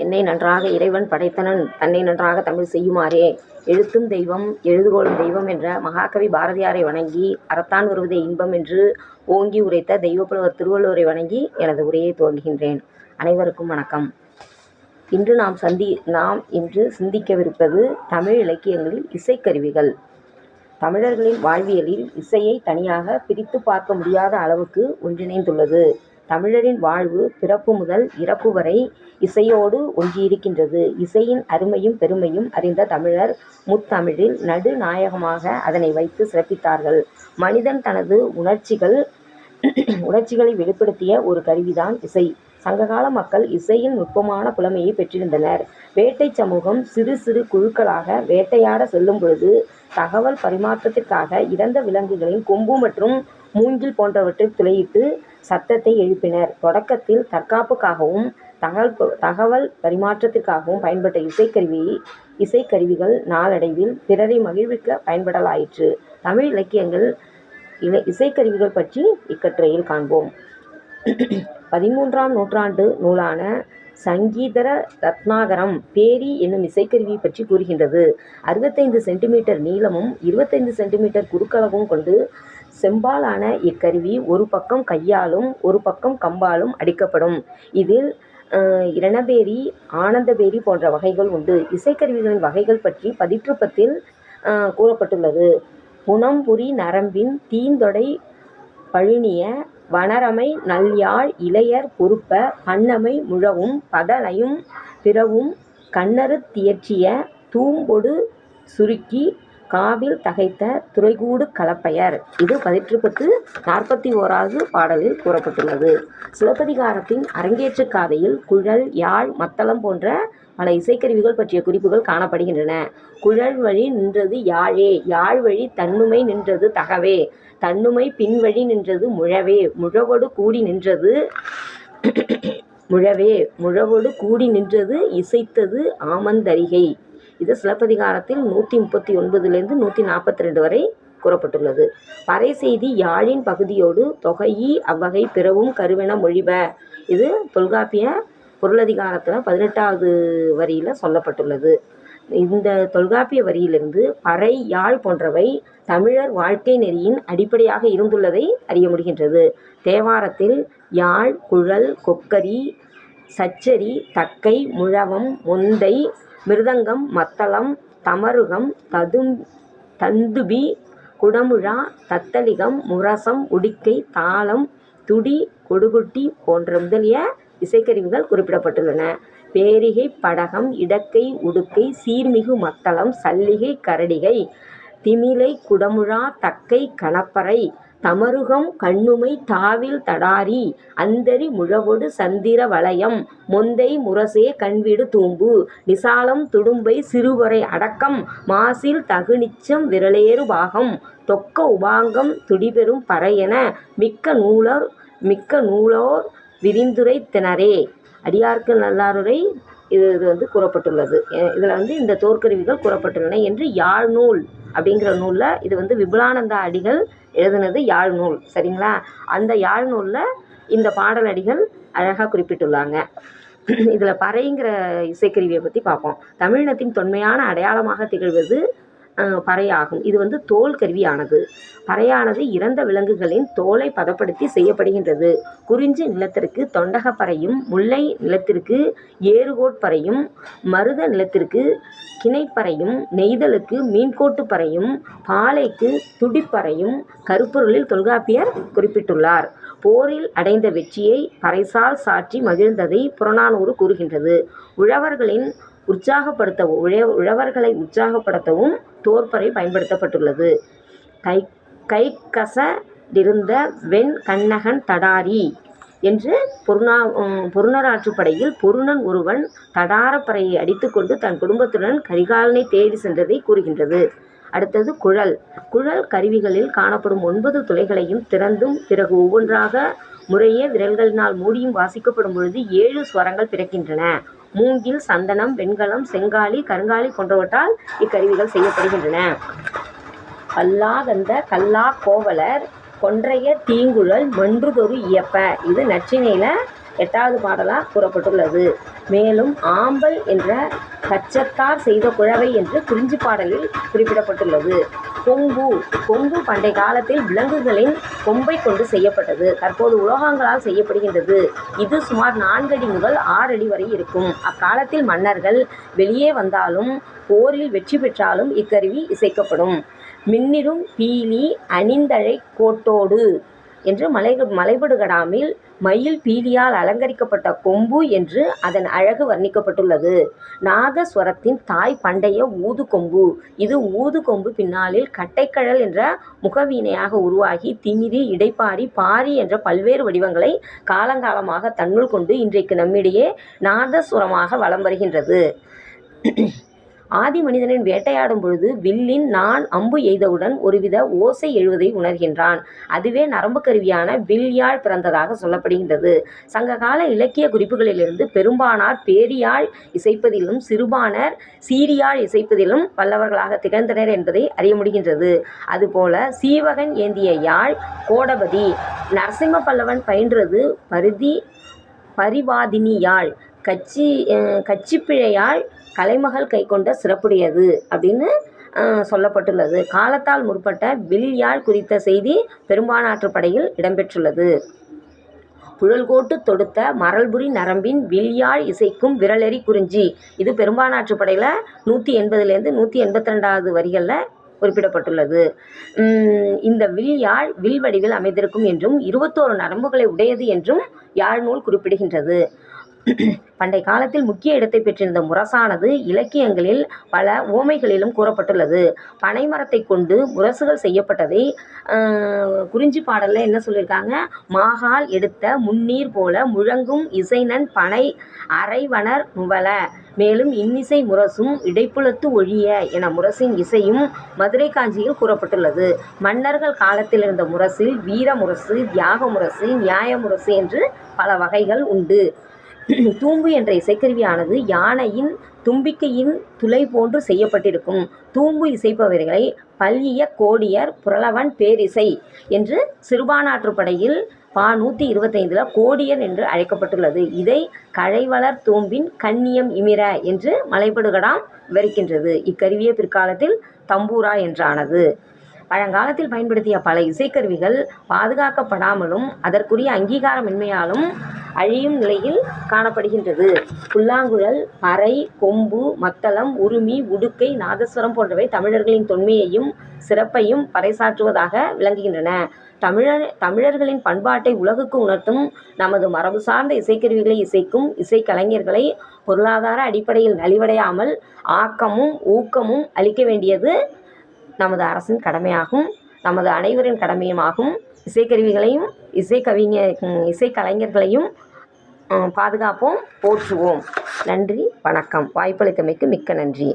என்னை நன்றாக இறைவன் படைத்தனன் தன்னை நன்றாக தமிழ் செய்யுமாறே. எழுத்தும் தெய்வம் எழுதுகோலும் தெய்வம் என்ற மகாகவி பாரதியாரை வணங்கி அறத்தான் வருவதே இன்பம் என்று ஓங்கி உரைத்த தெய்வப்புலவர் திருவள்ளுவரை வணங்கி எனது உரையை துவங்குகின்றேன். அனைவருக்கும் வணக்கம். நாம் இன்று சிந்திக்கவிருப்பது தமிழ் இலக்கியங்களில் இசைக்கருவிகள். தமிழர்களின் வாழ்வியலில் இசையை தனியாக பிரித்து பார்க்க முடியாத அளவுக்கு ஒன்றிணைந்துள்ளது. தமிழரின் வாழ்வு பிறப்பு முதல் இறப்பு வரை இசையோடு ஒன்றியிருக்கின்றது. இசையின் அருமையும் பெருமையும் அறிந்த தமிழர் முத்தமிழில் நடுநாயகமாக அதனை வைத்து சிறப்பித்தார்கள். மனிதன் தனது உணர்ச்சிகளை வெளிப்படுத்திய ஒரு கருவிதான் இசை. சங்ககால மக்கள் இசையின் நுட்பமான புலமையை பெற்றிருந்தனர். வேட்டை சமூகம் சிறு சிறு குழுக்களாக வேட்டையாட செல்லும் பொழுது தகவல் பரிமாற்றத்திற்காக இறந்த விலங்குகளின் கொம்பு மற்றும் மூங்கில் போன்றவற்றை துளையிட்டு சத்தத்தை எழுப்பினர். தொடக்கத்தில் தற்காப்புக்காகவும் தகவல் பரிமாற்றத்திற்காகவும் பயன்பட்ட இசைக்கருவிகள் நாளடைவில் பிறரை மகிழ்விக்க பயன்படலாயிற்று. தமிழ் இலக்கியங்கள் இசைக்கருவிகள் பற்றி இக்கட்டுரையில் காண்போம். 13ஆம் நூற்றாண்டு நூலான சங்கீதர ரத்னாகரம் பேரி என்னும் இசைக்கருவியை பற்றி கூறுகின்றது. 65 சென்டிமீட்டர் நீளமும் 25 சென்டிமீட்டர் குறுக்களவும் கொண்டு செம்பாலான இக்கருவி ஒரு பக்கம் கையாலும் ஒரு பக்கம் கம்பாலும் அடிக்கப்படும். இதில் இரணபேரி ஆனந்தபேரி போன்ற வகைகள் உண்டு. இசைக்கருவிகளின் வகைகள் பற்றி பதிற்றுப்பத்தில் கூறப்பட்டுள்ளது. புனம்புரி நரம்பின் தீந்தொடை பழுனிய வனரமை நல்யாழ் இளையர் பொருப்ப பண்ணமை முழவும் பதலையும் பிறவும் கண்ணறுத் தியற்றிய தூம்பொடு சுருக்கி காவில் தகைத்த துறைகூடு கலப்பையர். இது பதிற்றுப்பத்து 41வது பாடலில் கூறப்பட்டுள்ளது. சிலப்பதிகாரத்தின் அரங்கேற்று காதையில் குழல் யாழ் மத்தளம் போன்ற பல இசைக்கருவிகள் பற்றிய குறிப்புகள் காணப்படுகின்றன. குழல் வழி நின்றது யாழே, யாழ் வழி தன்னுமை நின்றது தகவே, தன்னுமை பின்வழி நின்றது முழவே, முழவொடு கூடி நின்றது இசைத்தது ஆமந்தரிகை. இது சிலப்பதிகாரத்தில் 139 142 வரை கூறப்பட்டுள்ளது. பறை செய்தி யாழின் பகுதியோடு தொகையி அவ்வகை பிறவும் கருவென மொழிப. இது தொல்காப்பிய பொருளதிகாரத்தில் 18வது வரியில் சொல்லப்பட்டுள்ளது. இந்த தொல்காப்பிய வரியிலிருந்து பறை யாழ் போன்றவை தமிழர் வாழ்க்கை நெறியின் அடிப்படையாக இருந்துள்ளதை அறிய முடிகின்றது. தேவாரத்தில் யாழ் குழல் கொக்கரி சச்சரி தக்கை முழவம் மொந்தை மிருதங்கம் மத்தளம் தமருகம் தந்துபி குடமுழா தத்தளிகம் முரசம் உடிக்கை தாளம் துடி கொடுகுட்டி போன்ற முதலிய இசைக்கருவிகள் குறிப்பிடப்பட்டுள்ளன. பேரிகை படகம் இடக்கை உடுக்கை சீர்மிகு மத்தளம் சல்லிகை கரடிகை திமிலை குடமுழா தக்கை கணப்பறை தமருகம் கண்ணுமை தாவில் தடாரி அந்தரி முழவொடு சந்திர வலயம் மொந்தை முரசே கண்விடு தூம்பு நிசாலம் துடும்பை சிறுவரை அடக்கம் மாசில் தகுநிச்சம் விரலேறு பாகம் தொக்க உபாங்கம் துடிபெறும் பறையென மிக்க நூலோர் விரிந்துரை திணறே. அடியார்க்கு நல்லாருரை இது கூறப்பட்டுள்ளது. இதில் இந்த தோற்கருவிகள் கூறப்பட்டுள்ளன என்று யாழ் நூல் அப்படிங்கிற நூலில் இது விபுலானந்தா அடிகள் எழுதுனது யாழ் நூல். சரிங்களா? அந்த யாழ் நூலில் இந்த பாடலடிகள் அழகாக குறிப்பிட்டுள்ளாங்க. இதில் பறைங்கிற இசைக்கருவியை பற்றி பார்ப்போம். தமிழினத்தின் தொன்மையான அடையாளமாக திகழ்வது பறையாகும். இது தோல் கருவியானது. பறையானது இறந்த விலங்குகளின் தோலை பதப்படுத்தி செய்யப்படுகின்றது. குறிஞ்சி நிலத்திற்கு தொண்டகப்பறையும், முல்லை நிலத்திற்கு ஏறுகோட்பறையும், மருத நிலத்திற்கு கிணைப்பறையும், நெய்தலுக்கு மீன்கோட்டு பறையும், பாலைக்கு துடிப்பறையும் கருப்பொருளில் தொல்காப்பியர் குறிப்பிட்டுள்ளார். போரில் அடைந்த வெற்றியை பறைசால் சாற்றி மகிழ்ந்ததை புறநானூறு கூறுகின்றது. உழவர்களை உற்சாகப்படுத்தவும் தோற்பறை பயன்படுத்தப்பட்டுள்ளது. கைக்கசடிருந்த வெண் கண்ணகன் தடாரி என்று பொருநராற்றுப்படையில் பொருணன் ஒருவன் தடாரப்பறையை அடித்துக்கொண்டு தன் குடும்பத்துடன் கரிகாலனை தேடி சென்றதை கூறுகின்றது. அடுத்தது குழல். குழல் கருவிகளில் காணப்படும் 9 துளைகளையும் திறந்தும் பிறகு ஒவ்வொன்றாக முறையே விரல்களினால் மூடியும் வாசிக்கப்படும் பொழுது 7 ஸ்வரங்கள் பிறக்கின்றன. மூங்கில், சந்தனம், வெண்கலம், செங்காலி, கருங்காலி போன்றவற்றால் இக்கருவிகள் செய்யப்படுகின்றன. பல்லாகந்த கல்லா கோவலர் கொன்றைய தீங்குழல் மன்றுதொரு இயப்ப. இது நற்றிணையில் 8வது பாடலாக கூறப்பட்டுள்ளது. மேலும் ஆம்பல் என்ற கச்சத்தார் செய்த குழவை என்று குறிஞ்சி பாடலில் குறிப்பிடப்பட்டுள்ளது. கொம்பு பண்டை காலத்தில் விலங்குகளின் கொம்பை கொண்டு செய்யப்பட்டது. தற்போது உலோகங்களால் செய்யப்படுகின்றது. இது சுமார் 4 அடி முதல் 6 அடி வரை இருக்கும். அக்காலத்தில் மன்னர்கள் வெளியே வந்தாலும் போரில் வெற்றி பெற்றாலும் இக்கருவி இசைக்கப்படும். மின்னிடும் பீலி அணிந்தழை கோட்டோடு என்று மலைபடுகடாமில் மயில் பீலியால் அலங்கரிக்கப்பட்ட கொம்பு என்று அதன் அழகு வர்ணிக்கப்பட்டுள்ளது. நாகஸ்வரத்தின் தாய் பண்டைய ஊதுகொம்பு. இது ஊதுகொம்பு பின்னாளில் கட்டைக்கழல் என்ற முகவீணையாக உருவாகி திமிரி, இடைப்பாரி, பாரி என்ற பல்வேறு வடிவங்களை காலங்காலமாக தன்னுள் கொண்டு இன்றைக்கு நம்மிடையே நாதசுரமாக வலம் வருகின்றது. ஆதி மனிதனின் வேட்டையாடும் பொழுது வில்லின் நான் அம்பு எய்தவுடன் ஒருவித ஓசை எழுவதை உணர்கின்றான். அதுவே நரம்பு கருவியான வில்யாழ் பிறந்ததாக சொல்லப்படுகின்றது. சங்ககால இலக்கிய குறிப்புகளிலிருந்து பெரும்பானார் பேரியாழ் இசைப்பதிலும் சிறுபாணர் சீரியாழ் இசைப்பதிலும் வல்லவர்களாக திகழ்ந்தனர் என்பதை அறிய முடிகின்றது. அதுபோல சீவகன் ஏந்திய யாழ் கோடபதி, நரசிம்ம பல்லவன் பயின்றது பரிவாதினி யாழ், கச்சிப்பிழையாழ் கலைமகள் கைக்கொண்ட சிறப்புடையது அப்படின்னு சொல்லப்பட்டுள்ளது. காலத்தால் முற்பட்ட வில்யாழ் குறித்த செய்தி பெரும்பாணாற்றுப் படையில் இடம்பெற்றுள்ளது. புழல்கோட்டு தொடுத்த மரல்புரி நரம்பின் வில்யாழ் இசைக்கும் விரலெறி குறிஞ்சி. இது பெரும்பாணாற்றுப் படையில் 180லேருந்து 182வது வரிகளில் குறிப்பிடப்பட்டுள்ளது. இந்த வில்யாழ் வில் வடிவில் அமைந்திருக்கும் என்றும் 21 நரம்புகளை உடையது என்றும் யாழ் நூல் குறிப்பிடுகின்றது. பண்டை காலத்தில் முக்கிய இடத்தை பெற்றிருந்த முரசானது இலக்கியங்களில் பல உவமைகளிலும் கூறப்பட்டுள்ளது. பனை மரத்தை கொண்டு முரசுகள் செய்யப்பட்டதை குறிஞ்சி பாடலில் என்ன சொல்லியிருக்காங்க? மாகால் எடுத்த முன்னீர் போல முழங்கும் இசைநன் பனை அரைவனர் நுவல. மேலும் இன்னிசை முரசும் இடைப்புலத்து ஒழிய என முரசின் இசையும் மதுரை காஞ்சியில் கூறப்பட்டுள்ளது. மன்னர்கள் காலத்தில் இருந்த முரசில் வீர முரசு, தியாக முரசு, நியாய முரசு என்று பல வகைகள் உண்டு. தூம்பு என்ற இசைக்கருவியானது யானையின் தும்பிக்கையின் துளை போன்று செய்யப்பட்டிருக்கும். தூம்பு இசைப்பவர்களை பல்லிய கோடியர் புரளவன் பேரிசை என்று சிறுபாணாற்றுப்படையில் 125 கோடியர் என்று அழைக்கப்பட்டுள்ளது. இதை கழைவளர் தூம்பின் கண்ணியம் இமிர என்று மலைபடுகடாம் விவரிக்கின்றது. இக்கருவியே பிற்காலத்தில் தம்பூரா என்றானது. பழங்காலத்தில் பயன்படுத்திய பல இசைக்கருவிகள் பாதுகாக்கப்படாமலும் அதற்குரிய அங்கீகாரமின்மையாலும் அழியும் நிலையில் காணப்படுகின்றது. புல்லாங்குழல், பறை, கொம்பு, மத்தளம், உறுமி, உடுக்கை, நாதஸ்வரம் போன்றவை தமிழர்களின் தொன்மையையும் சிறப்பையும் பறைசாற்றுவதாக விளங்குகின்றன. தமிழர்களின் பண்பாட்டை உலகுக்கு உணர்த்தும் நமது மரபு சார்ந்த இசைக்கருவிகளை இசைக்கும் இசைக்கலைஞர்களை பொருளாதார அடிப்படையில் நலிவடையாமல் ஆக்கமும் ஊக்கமும் அளிக்க வேண்டியது நமது அரசின் கடமையாகும், நமது அனைவரின் கடமையுமாகும். இசைக்கருவிகளையும் இசைக்கலைஞர்களையும் பாதுகாப்போம், போற்றுவோம். நன்றி, வணக்கம். வாய்ப்பளித்தமைக்கு மிக்க நன்றி.